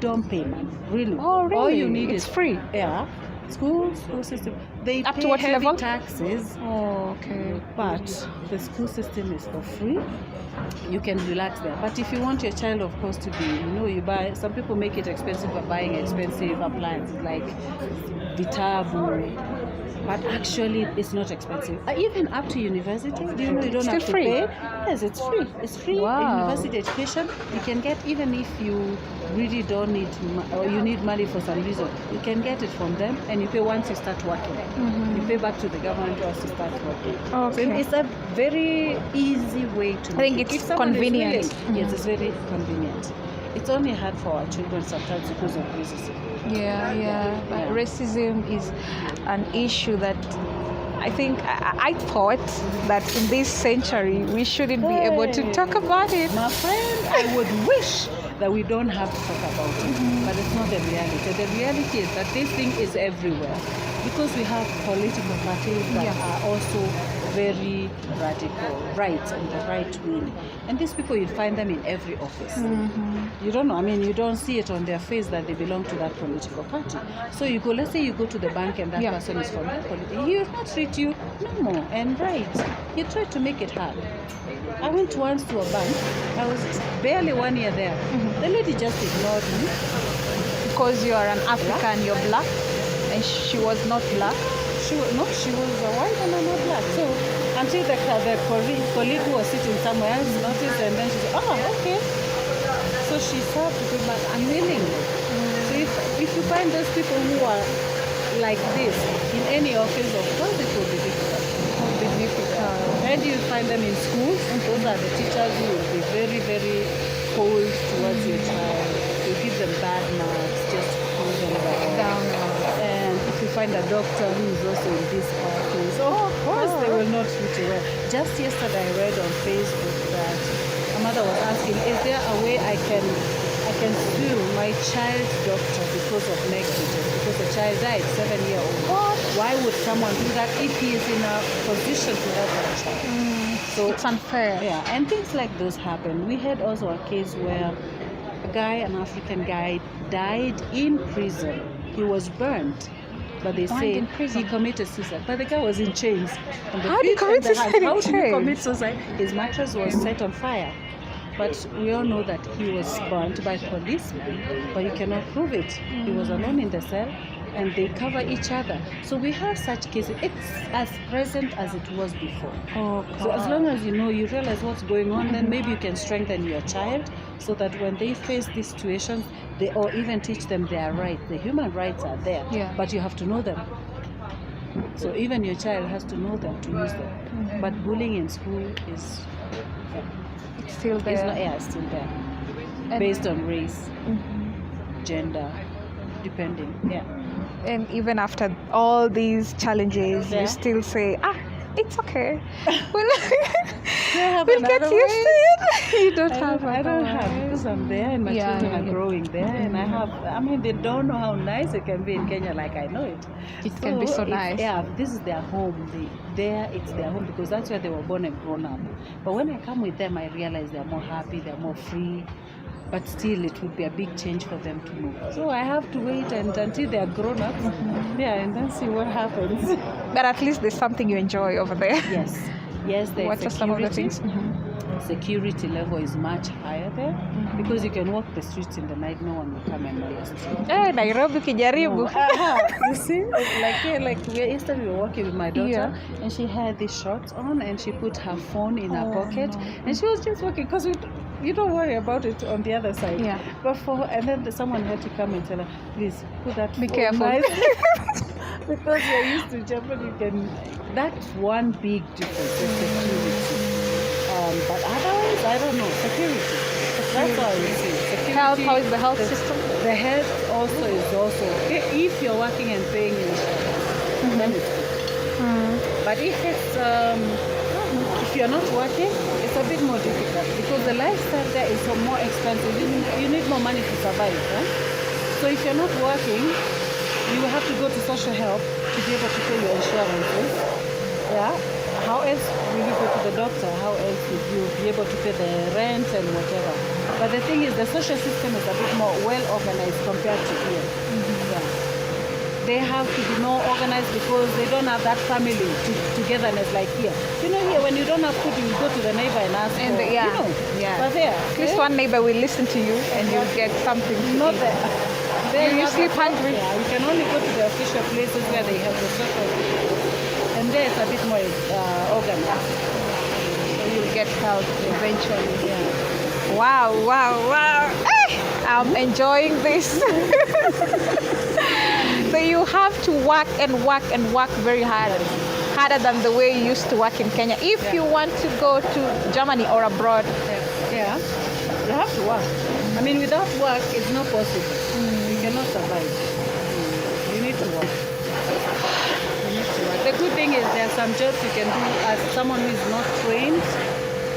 don't pay money, really. Oh, really? All you need it's is free. Yeah. School system. They Up pay to what heavy level? taxes. Oh, okay. But the school system is for free. You can relax there. But if you want your child, of course, to be, you buy. Some people make it expensive by buying expensive appliances like Vitabu. But actually, it's not expensive. Even up to university, do you know you don't Still have to free? pay? Yes, it's free. It's free. Wow. University education you can get even if you really don't need or you need money for some reason. You can get it from them, and you pay once you start working. You pay back to the government once you start working. Okay. So it's a very easy way to. I think it's convenient. Yes, it's very convenient. It's only hard for our children sometimes because of racism. Yeah. But racism is an issue that I think I thought that in this century we shouldn't be able to talk about it. My friend, I would wish that we don't have to talk about it, but it's not the reality. The reality is that this thing is everywhere because we have political parties that are also very radical, right, on the right wing. And these people, you find them in every office. You don't know, you don't see it on their face that they belong to that political party. So you go, let's say you go to the bank and that person is from that political, he will not treat you normal and right. He tried to make it hard. I went once to a bank. I was barely 1 year there. The lady just ignored me. Because you are an African, you're black, and she was not black. She was white and I'm not black. So until the colleague who was sitting somewhere else noticed, and then she said, "Oh, okay." So she started to go back unwillingly. So if you find those people who are like this in any office, of course it will be difficult. And you find them in schools. Those are the teachers who will be very, very cold towards your child. You give them bad marks, just pull them down. And if you find a doctor who is also in this office, of course they will not treat you well. Just yesterday I read on Facebook that a mother was asking, is there a way I can sue my child's doctor because of negligence, because the child died 7-year-old. Why would someone do that if he is in a position to help that child? So it's unfair. Yeah, and things like those happen. We had also a case where an African guy, died in prison. He was burnt. But they say he committed suicide. But the guy was in chains. How did he commit suicide? How did he commit suicide? His mattress was set on fire. But we all know that he was burnt by police, but you cannot prove it. He was alone in the cell, and they cover each other. So we have such cases. It's as present as it was before. So as long as you realize what's going on, then maybe you can strengthen your child so that when they face these situations, or even teach them their rights. The human rights are there, but you have to know them. So even your child has to know them to use them. But bullying in school is still there. It's still there. And based on race, gender, depending. And even after all these challenges, you still say, it's okay. We'll get used to it. You don't have. I don't have, because I'm there and my children are growing there, and I have. They don't know how nice it can be in Kenya, like I know it. It can be so nice. This is their home. It's their home because that's where they were born and grown up. But when I come with them, I realize they're more happy, they're more free. But still, it would be a big change for them to move. So I have to wait until they are grown up, and then see what happens. But at least there's something you enjoy over there. Yes. What are some of the things? Security level is much higher there because you can walk the streets in the night, no one will come and molest you. Nairobi kijaribu. You see, yesterday we were walking with my daughter, and she had these shorts on, and she put her phone in her pocket, and she was just walking because you don't worry about it on the other side. And then someone had to come and tell her, please put that be phone careful. because you're used to jumping. That's one big difference, the security. But otherwise, I don't know. Security. That's all I see. Security. Health, how is the health system? The health is also okay. If you're working and paying your insurance, then it's good. But if you're not working, it's a bit more difficult because the lifestyle there is more expensive. You need more money to survive. So if you're not working, you will have to go to social help to be able to pay your insurances. How else will you go to the doctor? How else will you be able to pay the rent and whatever? But the thing is, the social system is a bit more well organized compared to here. Yeah. They have to be more organized because they don't have that family togetherness like here. You know, here when you don't have food, you go to the neighbor and ask And for, yeah, you know. yeah. But there, At least one neighbor will listen to you and you'll get something to not eat. there You have sleep the- hungry. Yeah, you can only go to the official places where they have the social. And there it's a bit more organized. So you'll get help eventually. Yeah. Wow, wow, wow. I'm enjoying this. So you have to work and work and work very hard, harder than the way you used to work in Kenya. If you want to go to Germany or abroad, Yeah, you have to work. I mean, without work, it's not possible. You cannot survive. You need to work. You need to work. The good thing is there are some jobs you can do as someone who is not trained.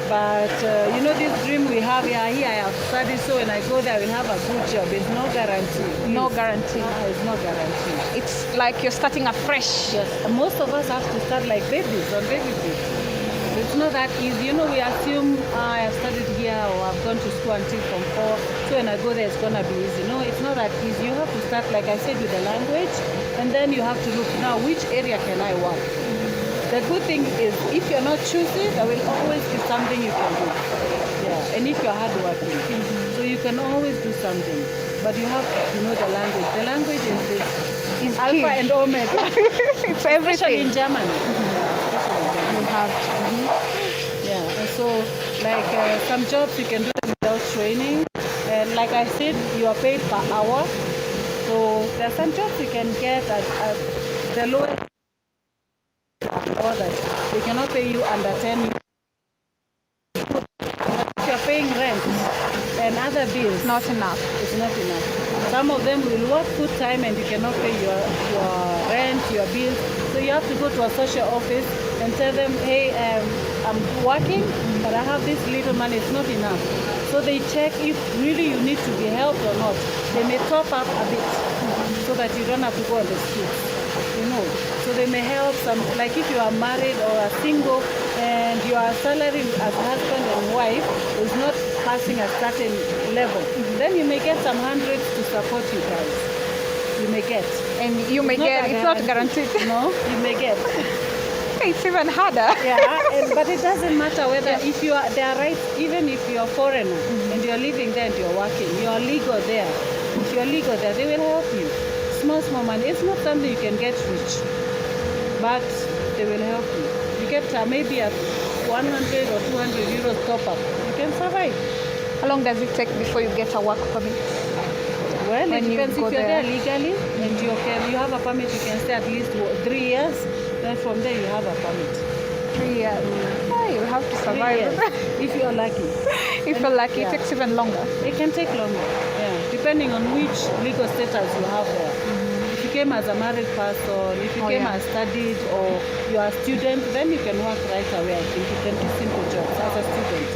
But you know, this dream we have here, I have studied, so when I go there, I will have a good job. It's no guarantee. no guarantee. It's no guarantee. It's like you're starting afresh. Yes, most of us have to start like babies on baby feet. It's not that easy. You know, we assume I have studied here or I've gone to school until Form 4, so when I go there, it's gonna be easy. No, it's not that easy. You have to start, like I said, with the language, and then you have to look now which area can I work. The good thing is, if you're not choosy, there will always be something you can do. Yeah, and if you're hardworking, so you can always do something. But you have to know the language. The language is alpha key. and omega. It's Especially everything. in Germany. You have to. Yeah, and so like some jobs you can do without training. And like I said, you are paid per hour. So there are some jobs you can get at the lowest or that they cannot pay you under 10. If you're paying rent and other bills, Not enough. it's not enough. Some of them will work full time and you cannot pay your rent, your bills. So you have to go to a social office and tell them, hey, I'm working, but I have this little money, it's not enough. So they check if really you need to be helped or not. They may top up a bit so that you don't have to go on the streets, you know. So they may help some, like if you are married or are single and your salary as husband and wife is not passing a certain level, then you may get some hundreds to support you guys. You may get. And you may get, it's not guaranteed. No, you may get. It's even harder. Yeah, but it doesn't matter whether if you are, there are rights, even if you're a foreigner and you're living there and you're working, you're legal there. If you're legal there, they will help you. Small money. It's not something you can get rich, but they will help you. You get maybe a 100 or 200 euros top up. You can survive. How long does it take before you get a work permit? Well, When it you depends. If go you're there. there legally and you have a permit, you can stay at least 3 years. Then from there you have a permit. 3 years. Oh, you have to 3 survive. years, if you're lucky. If you're lucky, Yeah. it takes even longer. It can take longer, yeah, depending on which legal status you have there. If you came as a married person, if you came as studied, or you are a student, then you can work right away. I think you can do simple jobs as a student.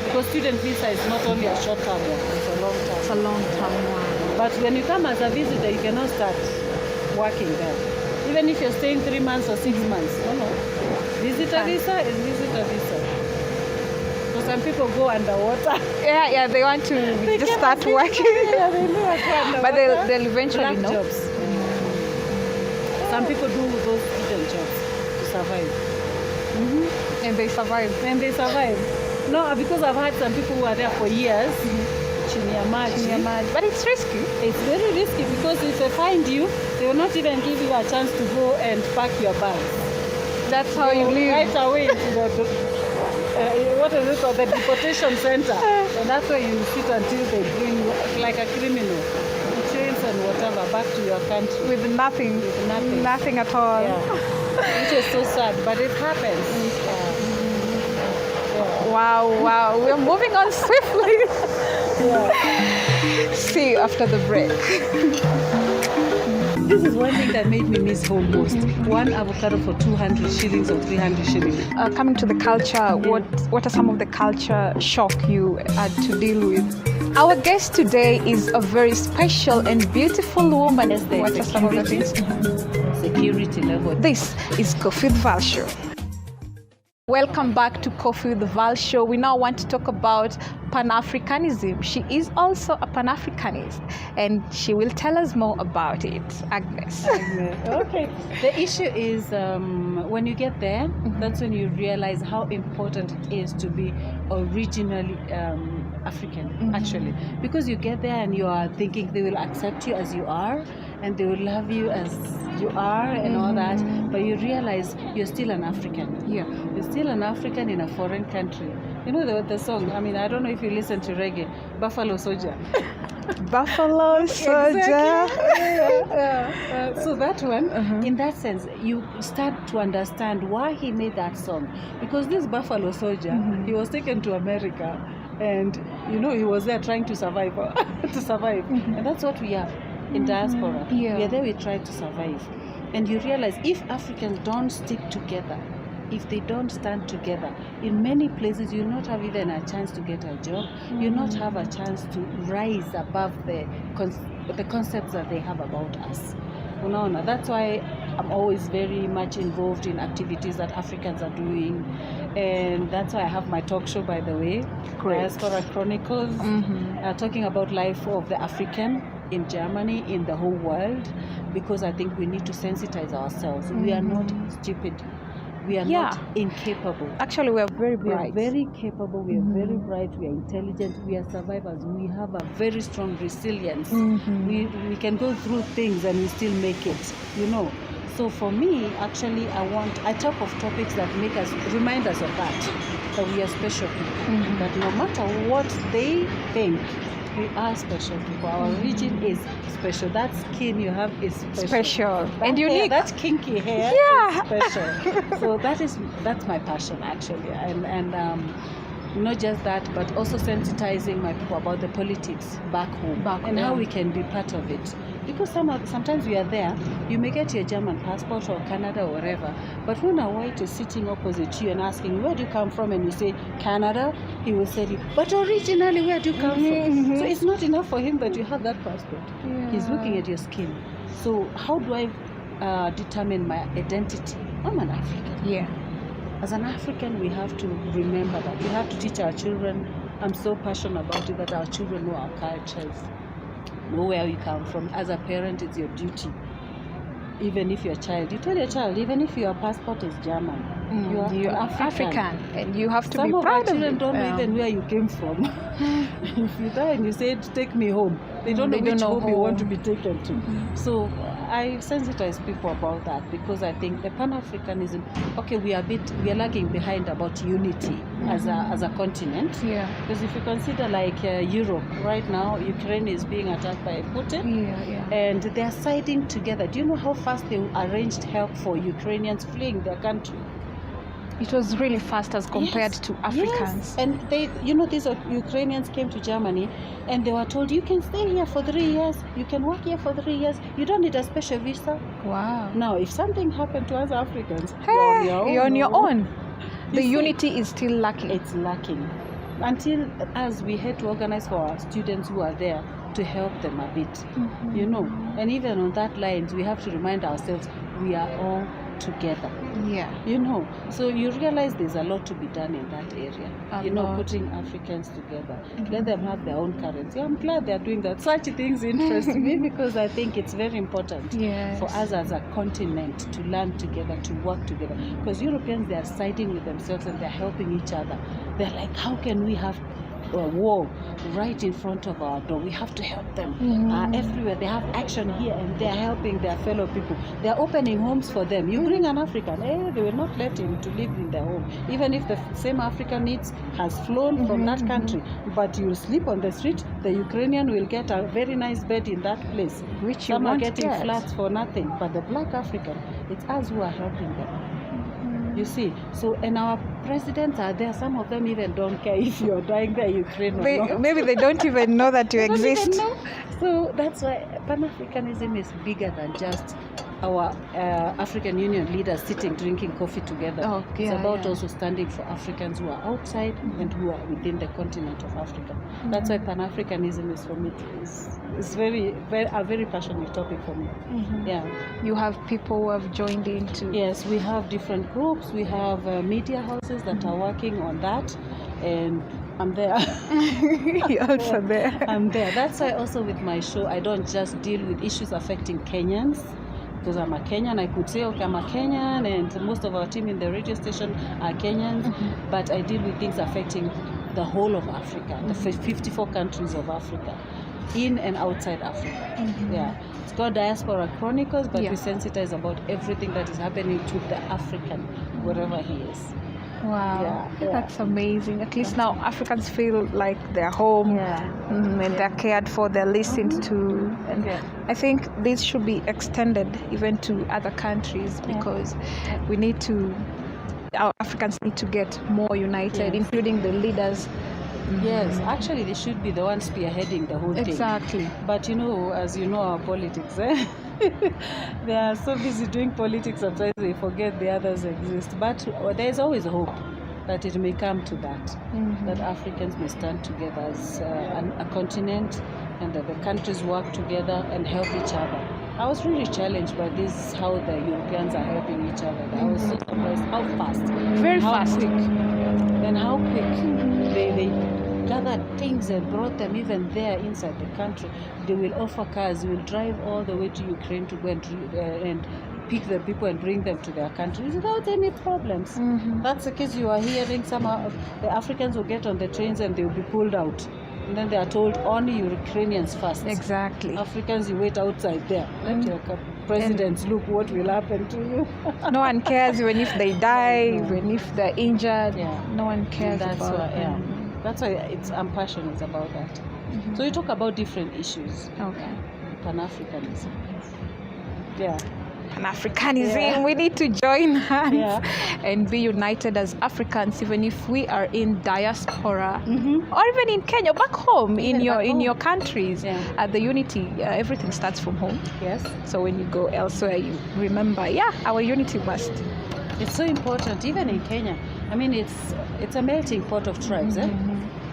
Because student visa is not only a short term one, it's a long term. It's a long term one. But when you come as a visitor, you cannot start working there. Even if you're staying 3 months or 6 months. No. Visitor visa is visitor visa. So some people go underwater. Yeah, they want to just start working. Yeah, they know what underwater. But they'll eventually Black know. jobs. Some people do those hidden jobs to survive. And they survive. And they survive. No, because I've had some people who are there for years. Chini ya maji. But it's risky. It's very risky because if they find you, they will not even give you a chance to go and pack your bags. That's how you live. Right away into the what is it called? The deportation center. And that's where you sit until they bring you like a criminal. Chains and whatever back to your country. With nothing. With nothing. Nothing at all. Yeah. Which is so sad, but it happens. Wow. We're moving on swiftly. See you after the break. This is one thing that made me miss home most. One avocado for 200 shillings or 300 shillings. Coming to the culture, what are some of the culture shock you had to deal with? Our guest today is a very special and beautiful woman. Yes, What are some of the things? Security level. This is Kofi Valsho. Welcome back to Coffee with Val show. We now want to talk about Pan-Africanism. She is also a Pan-Africanist and she will tell us more about it. Agnes. Okay. The issue is when you get there, that's when you realize how important it is to be originally African, actually. Because you get there and you are thinking they will accept you as you are and they will love you as you are and all that, but you realize you're still an African. Yeah. You're still an African in a foreign country. You know the song, I mean, I don't know if you listen to reggae, Buffalo Soldier. Buffalo Soldier. Exactly. So that one, in that sense, you start to understand why he made that song. Because this Buffalo Soldier, he was taken to America and, you know, he was there trying to survive. And that's what we are in diaspora. Yeah. We are there, we try to survive. And you realize if Africans don't stick together, if they don't stand together, in many places you'll not have even a chance to get a job. You'll not have a chance to rise above the concepts that they have about us. Unaona, that's why I'm always very much involved in activities that Africans are doing, and that's why I have my talk show, by the way, Diaspora Chronicles, talking about life of the African in Germany, in the whole world, because I think we need to sensitize ourselves. We are not stupid. We are not incapable. Actually, we are very bright. We are very capable. We are very bright. We are intelligent. We are survivors. We have a very strong resilience. We can go through things and we still make it, you know. So for me, actually, I talk of topics that make us, remind us of that we are special people. That no matter what they think, we are special people. Our origin is special. That skin you have is special. That and unique. That kinky hair is special. So that's my passion, actually. And not just that, but also sensitizing my people about the politics back home and how we can be part of it. Because sometimes we are there, you may get your German passport or Canada or wherever, but when a white is sitting opposite you and asking, where do you come from? And you say, Canada, he will say, but originally, where do you come from? So it's not enough for him that you have that passport. He's looking at your skin. So how do I determine my identity? I'm an African. Yeah. As an African, we have to remember that. We have to teach our children. I'm so passionate about it that our children know our cultures, know where we come from. As a parent, it's your duty. Even if you're a child, you tell your child, even if your passport is German, you are African. And you have to be proud of it. Some of our children don't know even where you came from. If you die and you say, take me home, they don't know which home you want to be taken to. So I sensitize people about that because I think the Pan-Africanism, okay, we are lagging behind about unity as a continent. Yeah. Because if you consider like Europe, right now, Ukraine is being attacked by Putin. And they are siding together. Do you know how fast they arranged help for Ukrainians fleeing their country? It was really fast as compared to Africans. And they, you know, these Ukrainians came to Germany and they were told, you can stay here for 3 years, you can work here for 3 years, you don't need a special visa. Wow. Now, if something happened to us Africans, you're on your own. The unity is still lacking. It's lacking. Until as we had to organize for our students who are there to help them a bit, you know. And even on that lines, we have to remind ourselves we are all together. Yeah. You know, so you realize there's a lot to be done in that area. You know, putting Africans together. Let them have their own currency. I'm glad they're doing that. Such things interest me because I think it's very important for us as a continent to learn together, to work together. Because Europeans, they are siding with themselves and they're helping each other. They're like, how can we have a war right in front of our door? We have to help them. Everywhere they have action here and they're helping their fellow people. They're opening homes for them. You bring an African, they will not let him to live in their home, even if the same African has flown from that country, but you'll sleep on the street. The Ukrainian will get a very nice bed in that place, which some are getting flats for nothing, but the black African, it's us who are helping them. You see, so and our presidents are there. Some of them even don't care if you're dying there, Ukraine or not. Maybe they don't even know that you exist. So that's why Pan-Africanism is bigger than just our African Union leaders sitting drinking coffee together. Oh, It's yeah, about yeah. also standing for Africans who are outside and who are within the continent of Africa. That's why Pan-Africanism is for me is very, a very passionate topic for me. Yeah. You have people who have joined into. Yes, we have different groups. We have media houses that are working on that, and I'm there. You're also there. I'm there. That's why also with my show, I don't just deal with issues affecting Kenyans. Because I'm a Kenyan, I could say, okay, I'm a Kenyan, and most of our team in the radio station are Kenyans, but I deal with things affecting the whole of Africa, the 54 countries of Africa, in and outside Africa. Yeah, it's called Diaspora Chronicles, but we sensitize about everything that is happening to the African, wherever he is. Wow, Yeah. that's amazing. At least now Africans feel like they're home, and they're cared for, they're listened to. And I think this should be extended even to other countries, because we need to, our Africans need to get more united, including the leaders. Yes, actually they should be the ones spearheading the whole thing. Exactly. But as you know, our politics, they are so busy doing politics, sometimes they forget the others exist. But there is always hope that it may come to that, that Africans may stand together as a continent, and that the countries work together and help each other. I was really challenged by this, how the Europeans are helping each other. I was so surprised how fast. Very how fast. Quick, and how quick they gathered things and brought them even there inside the country. They will offer cars, they will drive all the way to Ukraine to go and pick the people and bring them to their countries without any problems. That's the case you are hearing. Some of the Africans will get on the trains and they will be pulled out. And then they are told only Ukrainians first. Exactly. Africans, you wait outside there. Let your presidents look what will happen to you. No one cares even if they die, even if they're injured. Yeah. No one cares That's about why, them. That's why I'm passionate about that. So you talk about different issues. Okay. Pan-Africanism. Yeah. Pan-Africanism, we need to join hands and be united as Africans, even if we are in diaspora or even in Kenya, back home, in your countries. The unity, everything starts from home. Yes. So when you go elsewhere, you remember, our unity must. It's so important, even in Kenya. I mean, it's a melting pot of tribes.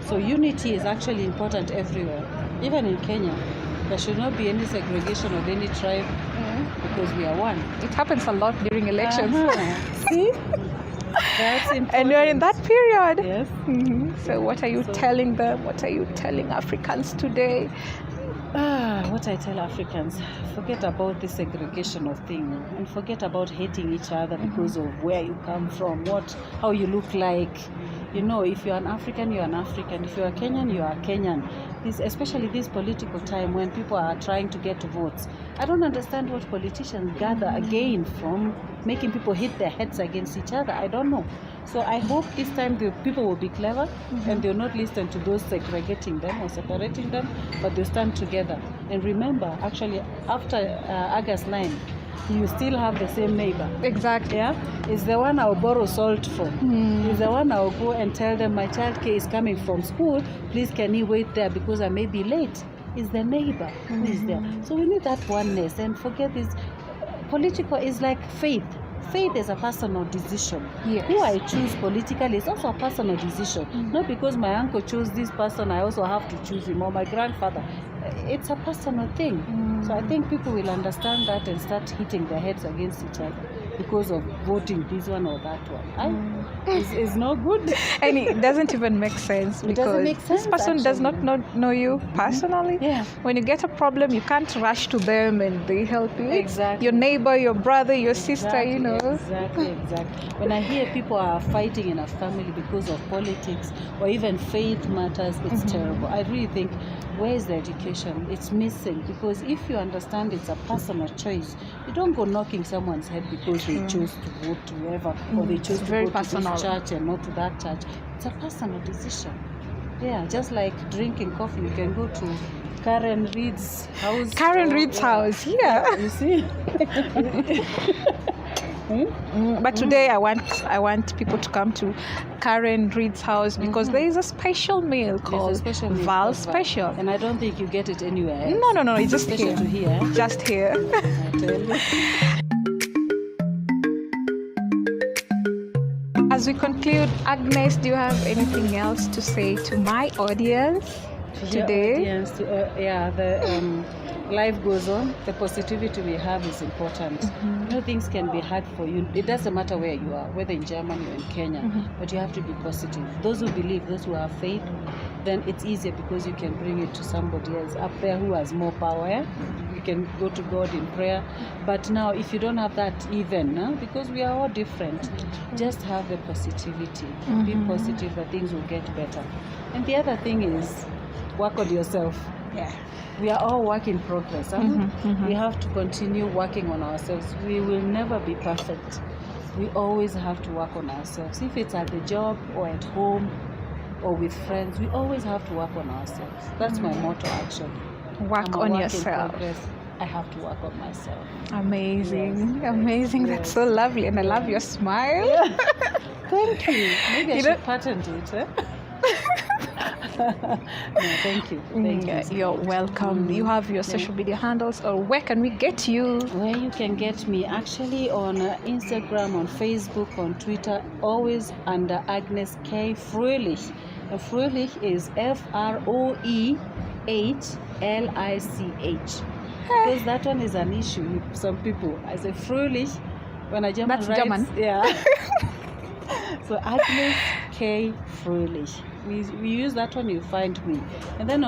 So unity is actually important everywhere. Even in Kenya, there should not be any segregation of any tribe because we are one. It happens a lot during elections. See? That's important. And we're in that period. Yes. So what are you telling them? What are you telling Africans today? What I tell Africans, forget about this segregation of thing, and forget about hating each other because of where you come from, how you look like. If you're an African, you're an African. If you're a Kenyan, you are a Kenyan. Especially this political time when people are trying to get votes. I don't understand what politicians gather again from making people hit their heads against each other. I don't know. So I hope this time the people will be clever and they'll not listen to those segregating them or separating them, but they'll stand together. And remember, actually, after August 9, you still have the same neighbor. Exactly. Yeah, it's the one I'll borrow salt from. It's the one I'll go and tell them my child K is coming from school. Please, can he wait there because I may be late? It's the neighbor who is there. So we need that oneness and forget this. Political is like faith. Faith is a personal decision. Yes. Who I choose politically is also a personal decision. Not because my uncle chose this person, I also have to choose him, or my grandfather. It's a personal thing. So I think people will understand that and start hitting their heads against each other because of voting this one or that one. It's no good. And it doesn't even make sense because doesn't make sense, this person does not know you personally. Yeah. When you get a problem, you can't rush to them and they help you. It's Exactly. your neighbor, your brother, your sister, Exactly. When I hear people are fighting in a family because of politics or even faith matters, it's terrible. I really think, where is the education? It's missing, because if you understand it's a personal choice, you don't go knocking someone's head because they choose to vote to whoever or they choose to very go personal. to this church and not to that church. It's a personal decision. Yeah, just like drinking coffee, you can go to Karen Reed's house. Karen Reed's house, You see? But today I want people to come to Karen Reed's house because there is a special meal called Val Special. And I don't think you get it anywhere else. No, it's just Special here. to here. Just here. I tell you. As we conclude, Agnes, do you have anything else to say to my audience today? Life goes on. The positivity we have is important. Things can be hard for you. It doesn't matter where you are, whether in Germany or in Kenya, but you have to be positive. Those who believe, those who have faith, then it's easier because you can bring it to somebody else up there who has more power. You can go to God in prayer. But now, if you don't have that because we are all different, just have the positivity. Be positive that things will get better. And the other thing is, work on yourself. Yeah. We are all work in progress. We have to continue working on ourselves. We will never be perfect. We always have to work on ourselves. If it's at the job or at home or with friends, we always have to work on ourselves. That's my motto, actually. Work on yourself. I have to work on myself. Amazing. Amazing. Yes. That's so lovely. And I love your smile. Yeah. Thank you. Maybe I should patent it. No, thank you. Thank you. You're welcome. You have your social media handles, or where can we get you? Where you can get me, actually, on Instagram, on Facebook, on Twitter, always under Agnes K. Fröhlich. Fröhlich is F-R-O-E-H-L-I-C-H. Because that one is an issue with some people. I say Fröhlich when a German That's writes. German. Yeah. So Agnes K. Fröhlich. We use that one, you find me. And then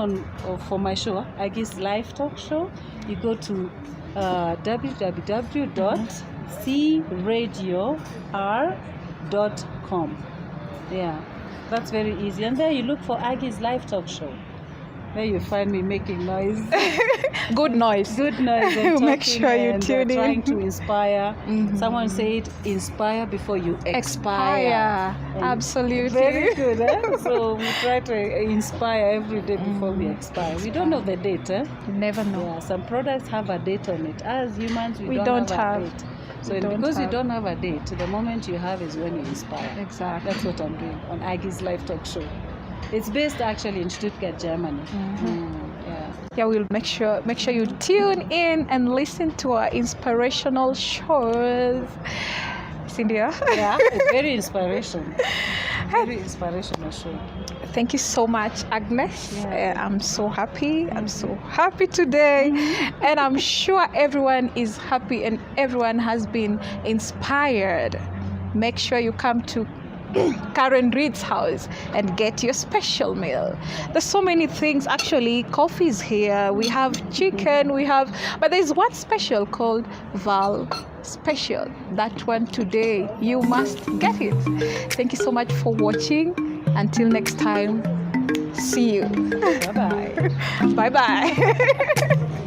for my show, Agnes Live Talk Show, you go to www.cradior.com. Yeah, that's very easy. And there you look for Agnes Live Talk Show. There you find me making noise. Good noise. Good noise. And Make sure you tune in. Trying to inspire. Someone said, inspire before you expire. Absolutely. Very good. So we try to inspire every day before we expire. We don't know the date. You never know. Yeah, some products have a date on it. As humans, we don't have a date. So because you don't have a date, the moment you have is when you inspire. Exactly. That's what I'm doing on Aggie's Live Talk Show. It's based actually in Stuttgart, Germany. Yeah, we'll make sure you tune in and listen to our inspirational shows. Cynthia. Yeah, it's very inspirational. Very inspirational show. Thank you so much, Agnes. I'm so happy. I'm so happy today. And I'm sure everyone is happy and everyone has been inspired. Make sure you come to Karen Reed's house and get your special meal. There's so many things. Actually, coffee's here. We have chicken. But there's one special called Val Special. That one today, you must get it. Thank you so much for watching. Until next time, see you. Bye-bye. Bye-bye.